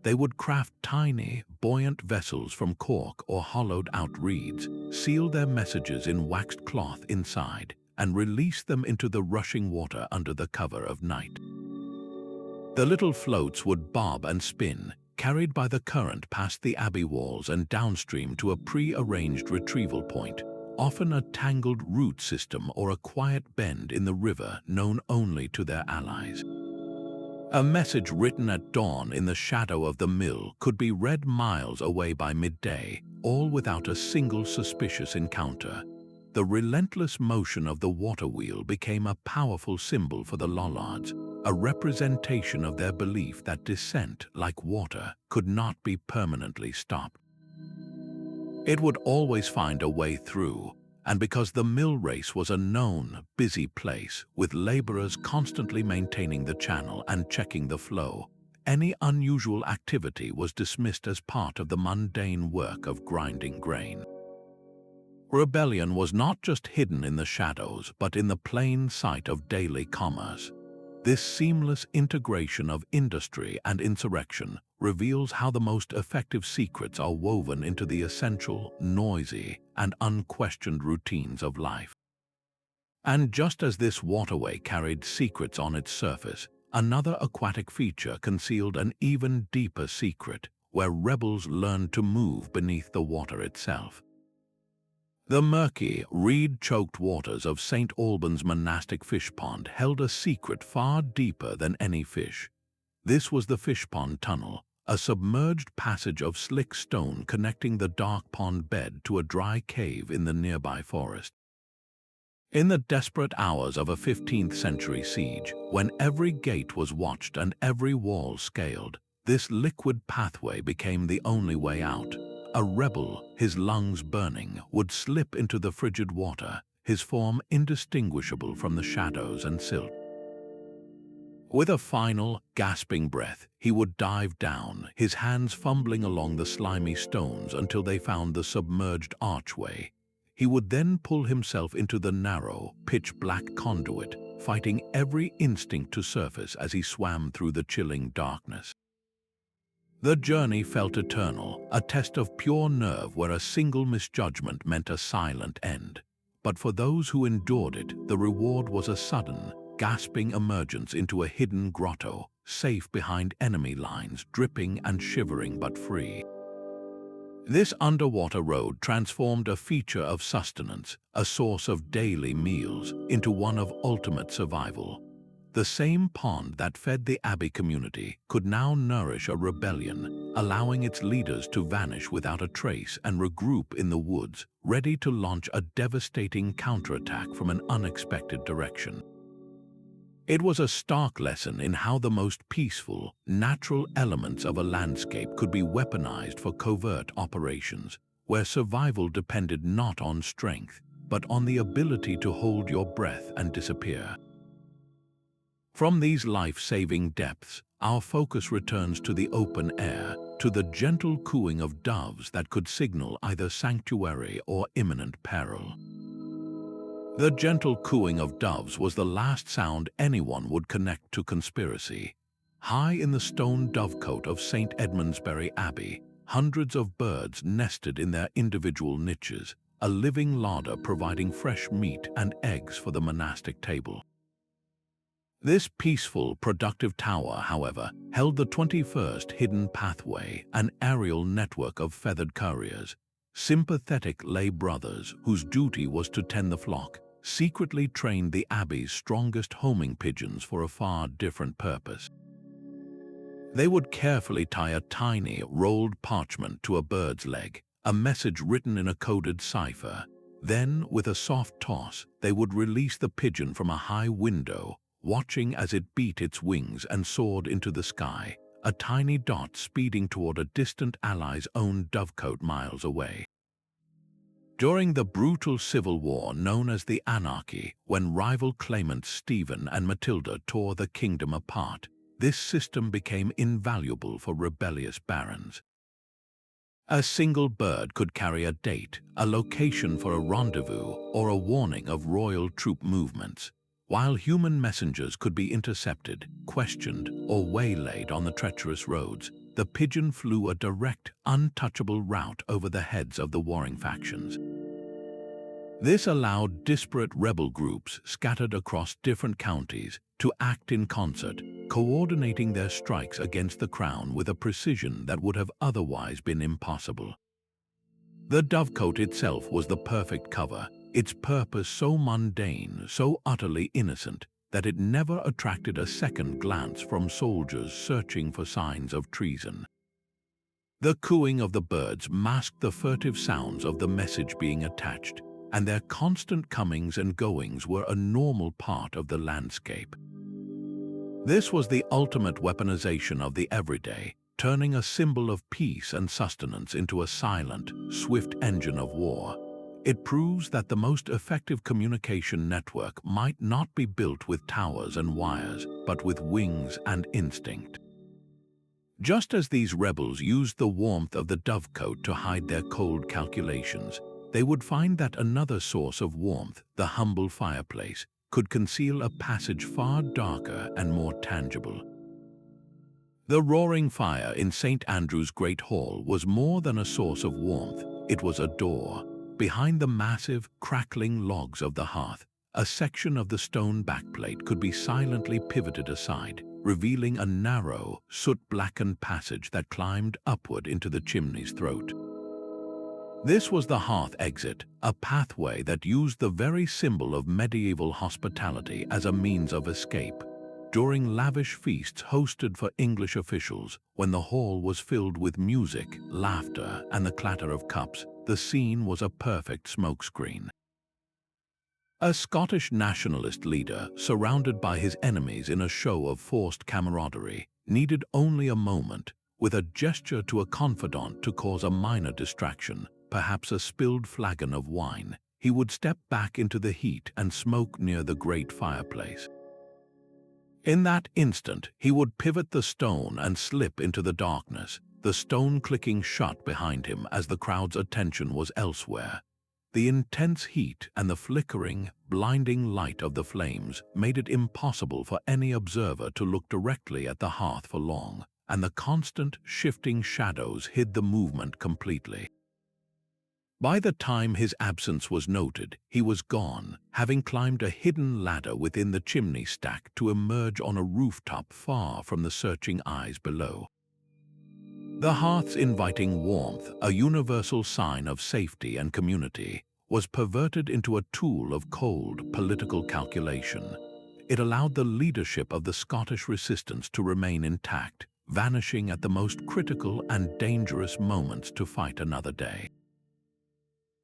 They would craft tiny, buoyant vessels from cork or hollowed-out reeds, seal their messages in waxed cloth inside, and release them into the rushing water under the cover of night. The little floats would bob and spin, carried by the current past the abbey walls and downstream to a pre-arranged retrieval point, often a tangled root system or a quiet bend in the river known only to their allies. A message written at dawn in the shadow of the mill could be read miles away by midday, all without a single suspicious encounter. The relentless motion of the water wheel became a powerful symbol for the Lollards, a representation of their belief that descent, like water, could not be permanently stopped. It would always find a way through, and because the mill race was a known, busy place, with laborers constantly maintaining the channel and checking the flow, any unusual activity was dismissed as part of the mundane work of grinding grain. Rebellion was not just hidden in the shadows, but in the plain sight of daily commerce. This seamless integration of industry and insurrection reveals how the most effective secrets are woven into the essential, noisy, and unquestioned routines of life. And just as this waterway carried secrets on its surface, another aquatic feature concealed an even deeper secret, where rebels learned to move beneath the water itself. The murky, reed-choked waters of St. Alban's monastic fish pond held a secret far deeper than any fish. This was the fish pond tunnel, a submerged passage of slick stone connecting the dark pond bed to a dry cave in the nearby forest. In the desperate hours of a 15th-century siege, when every gate was watched and every wall scaled, this liquid pathway became the only way out. A rebel, his lungs burning, would slip into the frigid water, his form indistinguishable from the shadows and silt. With a final, gasping breath, he would dive down, his hands fumbling along the slimy stones until they found the submerged archway. He would then pull himself into the narrow, pitch-black conduit, fighting every instinct to surface as he swam through the chilling darkness. The journey felt eternal, a test of pure nerve where a single misjudgment meant a silent end. But for those who endured it, the reward was a sudden, gasping emergence into a hidden grotto, safe behind enemy lines, dripping and shivering but free. This underwater road transformed a feature of sustenance, a source of daily meals, into one of ultimate survival. The same pond that fed the Abbey community could now nourish a rebellion, allowing its leaders to vanish without a trace and regroup in the woods, ready to launch a devastating counterattack from an unexpected direction. It was a stark lesson in how the most peaceful, natural elements of a landscape could be weaponized for covert operations, where survival depended not on strength, but on the ability to hold your breath and disappear. From these life-saving depths, our focus returns to the open air, to the gentle cooing of doves that could signal either sanctuary or imminent peril. The gentle cooing of doves was the last sound anyone would connect to conspiracy. High in the stone dovecote of St. Edmundsbury Abbey, hundreds of birds nested in their individual niches, a living larder providing fresh meat and eggs for the monastic table. This peaceful, productive tower, however, held the 21st hidden pathway, an aerial network of feathered couriers, sympathetic lay brothers whose duty was to tend the flock, secretly trained the Abbey's strongest homing pigeons for a far different purpose. They would carefully tie a tiny, rolled parchment to a bird's leg, a message written in a coded cipher. Then, with a soft toss, they would release the pigeon from a high window, watching as it beat its wings and soared into the sky, a tiny dot speeding toward a distant ally's own dovecote miles away. During the brutal civil war known as the Anarchy, when rival claimants Stephen and Matilda tore the kingdom apart, this system became invaluable for rebellious barons. A single bird could carry a date, a location for a rendezvous, or a warning of royal troop movements, while human messengers could be intercepted, questioned, or waylaid on the treacherous roads. The pigeon flew a direct, untouchable route over the heads of the warring factions. This allowed disparate rebel groups scattered across different counties to act in concert, coordinating their strikes against the crown with a precision that would have otherwise been impossible. The dovecote itself was the perfect cover, its purpose so mundane, so utterly innocent, that it never attracted a second glance from soldiers searching for signs of treason. The cooing of the birds masked the furtive sounds of the message being attached, and their constant comings and goings were a normal part of the landscape. This was the ultimate weaponization of the everyday, turning a symbol of peace and sustenance into a silent, swift engine of war. It proves that the most effective communication network might not be built with towers and wires, but with wings and instinct. Just as these rebels used the warmth of the dovecote to hide their cold calculations, they would find that another source of warmth, the humble fireplace, could conceal a passage far darker and more tangible. The roaring fire in St. Andrew's Great Hall was more than a source of warmth, it was a door. Behind the massive, crackling logs of the hearth, a section of the stone backplate could be silently pivoted aside, revealing a narrow, soot-blackened passage that climbed upward into the chimney's throat. This was the hearth exit, a pathway that used the very symbol of medieval hospitality as a means of escape. During lavish feasts hosted for English officials, when the hall was filled with music, laughter, and the clatter of cups, the scene was a perfect smokescreen. A Scottish nationalist leader, surrounded by his enemies in a show of forced camaraderie, needed only a moment, with a gesture to a confidant to cause a minor distraction, perhaps a spilled flagon of wine. He would step back into the heat and smoke near the great fireplace. In that instant, he would pivot the stone and slip into the darkness, the stone clicking shut behind him as the crowd's attention was elsewhere. The intense heat and the flickering, blinding light of the flames made it impossible for any observer to look directly at the hearth for long, and the constant, shifting shadows hid the movement completely. By the time his absence was noted, he was gone, having climbed a hidden ladder within the chimney stack to emerge on a rooftop far from the searching eyes below. The hearth's inviting warmth, a universal sign of safety and community, was perverted into a tool of cold, political calculation. It allowed the leadership of the Scottish resistance to remain intact, vanishing at the most critical and dangerous moments to fight another day.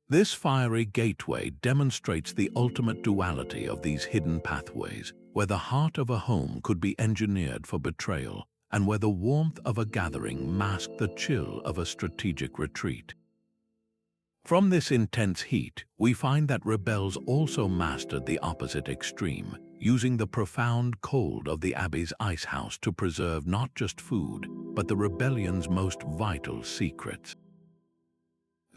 This fiery gateway demonstrates the ultimate duality of these hidden pathways, where the heart of a home could be engineered for betrayal, and where the warmth of a gathering masked the chill of a strategic retreat. From this intense heat, we find that rebels also mastered the opposite extreme, using the profound cold of the Abbey's icehouse to preserve not just food, but the rebellion's most vital secrets.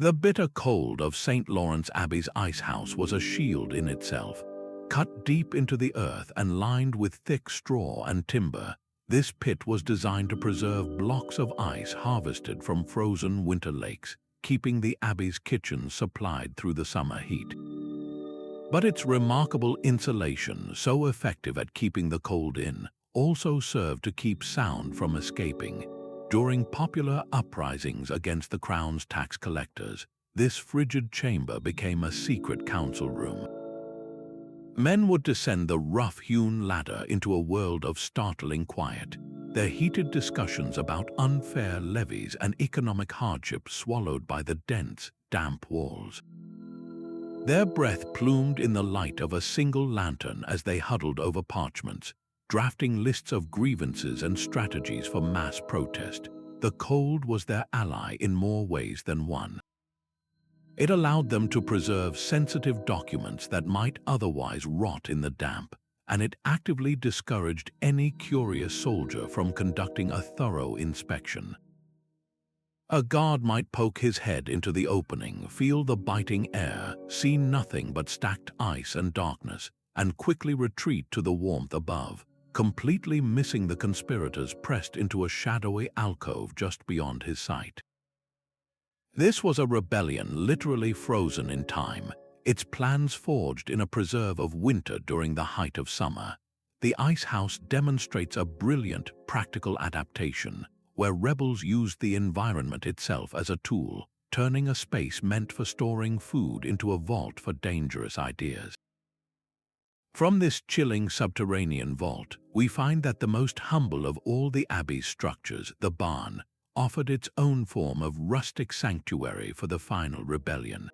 The bitter cold of St. Lawrence Abbey's icehouse was a shield in itself. Cut deep into the earth and lined with thick straw and timber, this pit was designed to preserve blocks of ice harvested from frozen winter lakes, keeping the Abbey's kitchen supplied through the summer heat. But its remarkable insulation, so effective at keeping the cold in, also served to keep sound from escaping. During popular uprisings against the Crown's tax collectors, this frigid chamber became a secret council room. Men would descend the rough-hewn ladder into a world of startling quiet, their heated discussions about unfair levies and economic hardship swallowed by the dense, damp walls. Their breath plumed in the light of a single lantern as they huddled over parchments, drafting lists of grievances and strategies for mass protest. The cold was their ally in more ways than one. It allowed them to preserve sensitive documents that might otherwise rot in the damp, and it actively discouraged any curious soldier from conducting a thorough inspection. A guard might poke his head into the opening, feel the biting air, see nothing but stacked ice and darkness, and quickly retreat to the warmth above, completely missing the conspirators pressed into a shadowy alcove just beyond his sight. This was a rebellion literally frozen in time, its plans forged in a preserve of winter during the height of summer. The ice house demonstrates a brilliant, practical adaptation, where rebels used the environment itself as a tool, turning a space meant for storing food into a vault for dangerous ideas. From this chilling subterranean vault, we find that the most humble of all the Abbey's structures, the barn, offered its own form of rustic sanctuary for the final rebellion.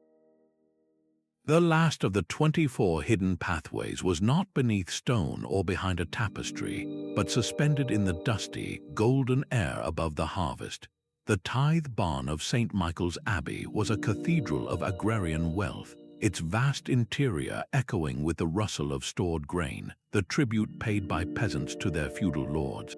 The last of the 24 hidden pathways was not beneath stone or behind a tapestry, but suspended in the dusty, golden air above the harvest. The tithe barn of St. Michael's Abbey was a cathedral of agrarian wealth, its vast interior echoing with the rustle of stored grain, the tribute paid by peasants to their feudal lords.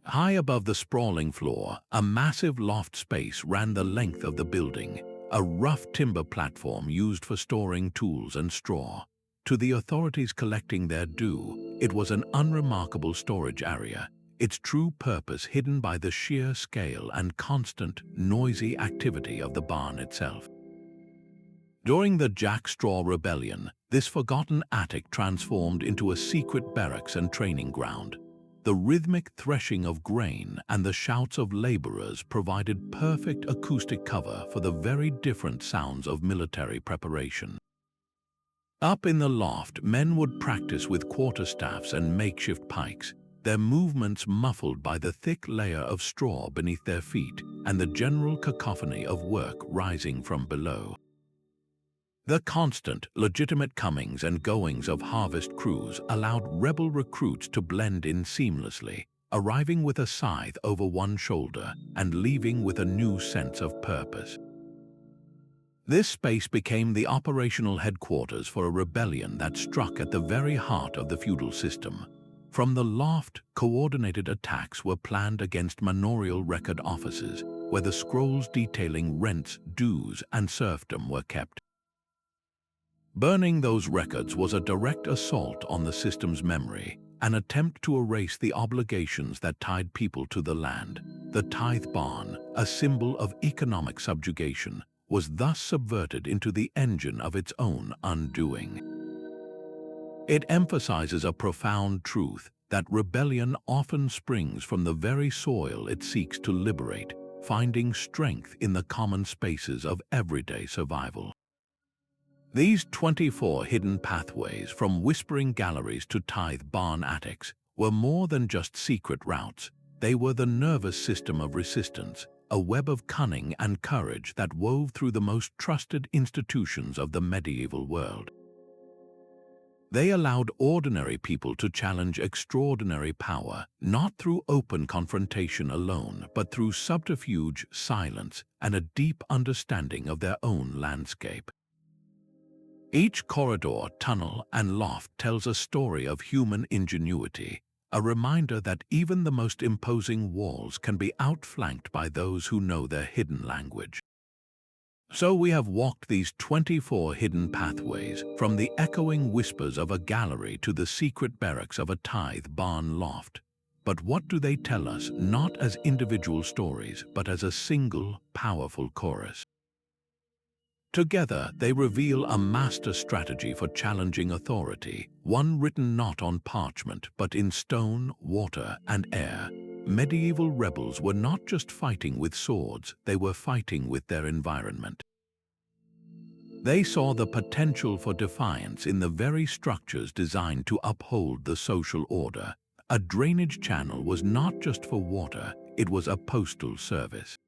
High above the sprawling floor, a massive loft space ran the length of the building, a rough timber platform used for storing tools and straw. To the authorities collecting their due, it was an unremarkable storage area, its true purpose hidden by the sheer scale and constant, noisy activity of the barn itself. During the Jack Straw Rebellion, this forgotten attic transformed into a secret barracks and training ground. The rhythmic threshing of grain and the shouts of laborers provided perfect acoustic cover for the very different sounds of military preparation. Up in the loft, men would practice with quarterstaffs and makeshift pikes, their movements muffled by the thick layer of straw beneath their feet and the general cacophony of work rising from below. The constant, legitimate comings and goings of harvest crews allowed rebel recruits to blend in seamlessly, arriving with a scythe over one shoulder and leaving with a new sense of purpose. This space became the operational headquarters for a rebellion that struck at the very heart of the feudal system. From the loft, coordinated attacks were planned against manorial record offices, where the scrolls detailing rents, dues, and serfdom were kept. Burning those records was a direct assault on the system's memory, an attempt to erase the obligations that tied people to the land. The tithe barn, a symbol of economic subjugation, was thus subverted into the engine of its own undoing. It emphasizes a profound truth that rebellion often springs from the very soil it seeks to liberate, finding strength in the common spaces of everyday survival. These 24 hidden pathways, from whispering galleries to tithe barn attics, were more than just secret routes. They were the nervous system of resistance, a web of cunning and courage that wove through the most trusted institutions of the medieval world. They allowed ordinary people to challenge extraordinary power, not through open confrontation alone, but through subterfuge, silence, and a deep understanding of their own landscape. Each corridor, tunnel, and loft tells a story of human ingenuity, a reminder that even the most imposing walls can be outflanked by those who know their hidden language. So we have walked these 24 hidden pathways, from the echoing whispers of a gallery to the secret barracks of a tithe barn loft. But what do they tell us, not as individual stories, but as a single, powerful chorus? Together, they reveal a master strategy for challenging authority, one written not on parchment, but in stone, water, and air. Medieval rebels were not just fighting with swords, they were fighting with their environment. They saw the potential for defiance in the very structures designed to uphold the social order. A drainage channel was not just for water, it was a postal service.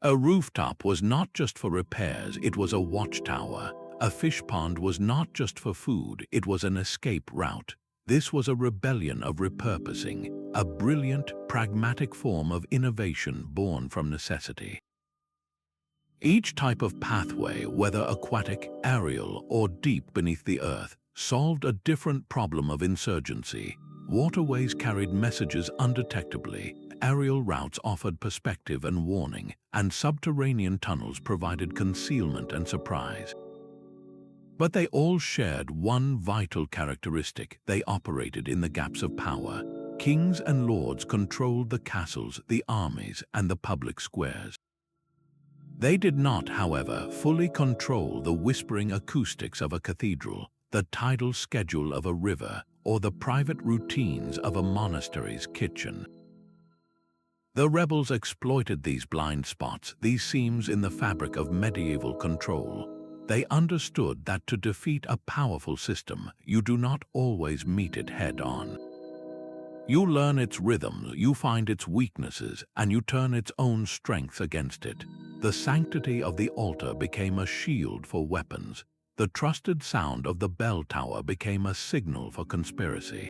A rooftop was not just for repairs, it was a watchtower. A fish pond was not just for food, it was an escape route. This was a rebellion of repurposing, a brilliant, pragmatic form of innovation born from necessity. Each type of pathway, whether aquatic, aerial, or deep beneath the earth, solved a different problem of insurgency. Waterways carried messages undetectably, aerial routes offered perspective and warning, and subterranean tunnels provided concealment and surprise. But they all shared one vital characteristic: they operated in the gaps of power. Kings and lords controlled the castles, the armies, and the public squares. They did not, however, fully control the whispering acoustics of a cathedral, the tidal schedule of a river, or the private routines of a monastery's kitchen. The rebels exploited these blind spots, these seams in the fabric of medieval control. They understood that to defeat a powerful system, you do not always meet it head-on. You learn its rhythms, you find its weaknesses, and you turn its own strengths against it. The sanctity of the altar became a shield for weapons. The trusted sound of the bell tower became a signal for conspiracy.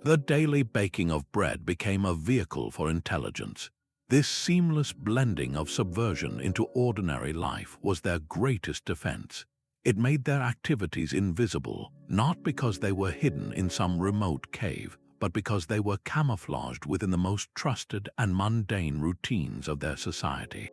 The daily baking of bread became a vehicle for intelligence. This seamless blending of subversion into ordinary life was their greatest defense. It made their activities invisible, not because they were hidden in some remote cave, but because they were camouflaged within the most trusted and mundane routines of their society.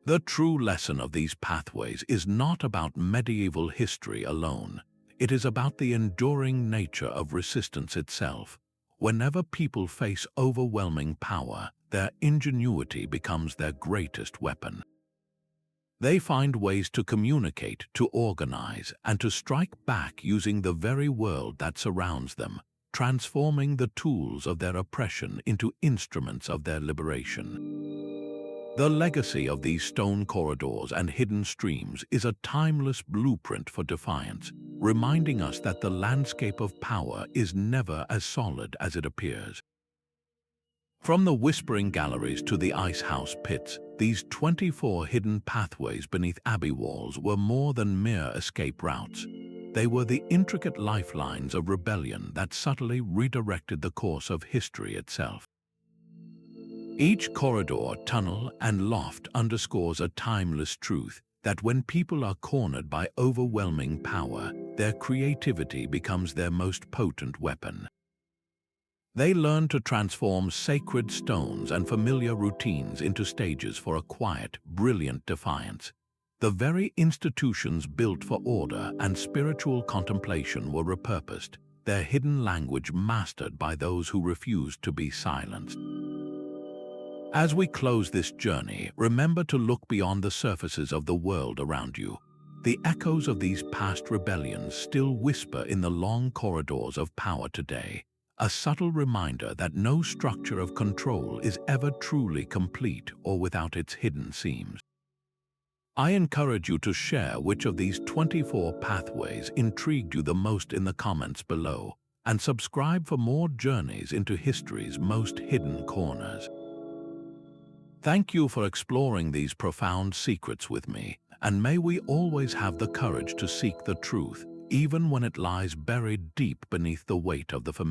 The true lesson of these pathways is not about medieval history alone. It is about the enduring nature of resistance itself. Whenever people face overwhelming power, their ingenuity becomes their greatest weapon. They find ways to communicate, to organize, and to strike back using the very world that surrounds them, transforming the tools of their oppression into instruments of their liberation. The legacy of these stone corridors and hidden streams is a timeless blueprint for defiance, reminding us that the landscape of power is never as solid as it appears. From the whispering galleries to the icehouse pits, these 24 hidden pathways beneath Abbey walls were more than mere escape routes. They were the intricate lifelines of rebellion that subtly redirected the course of history itself. Each corridor, tunnel, and loft underscores a timeless truth that when people are cornered by overwhelming power, their creativity becomes their most potent weapon. They learn to transform sacred stones and familiar routines into stages for a quiet, brilliant defiance. The very institutions built for order and spiritual contemplation were repurposed, their hidden language mastered by those who refused to be silenced. As we close this journey, remember to look beyond the surfaces of the world around you. The echoes of these past rebellions still whisper in the long corridors of power today, a subtle reminder that no structure of control is ever truly complete or without its hidden seams. I encourage you to share which of these 24 pathways intrigued you the most in the comments below, and subscribe for more journeys into history's most hidden corners. Thank you for exploring these profound secrets with me, and may we always have the courage to seek the truth, even when it lies buried deep beneath the weight of the familiar.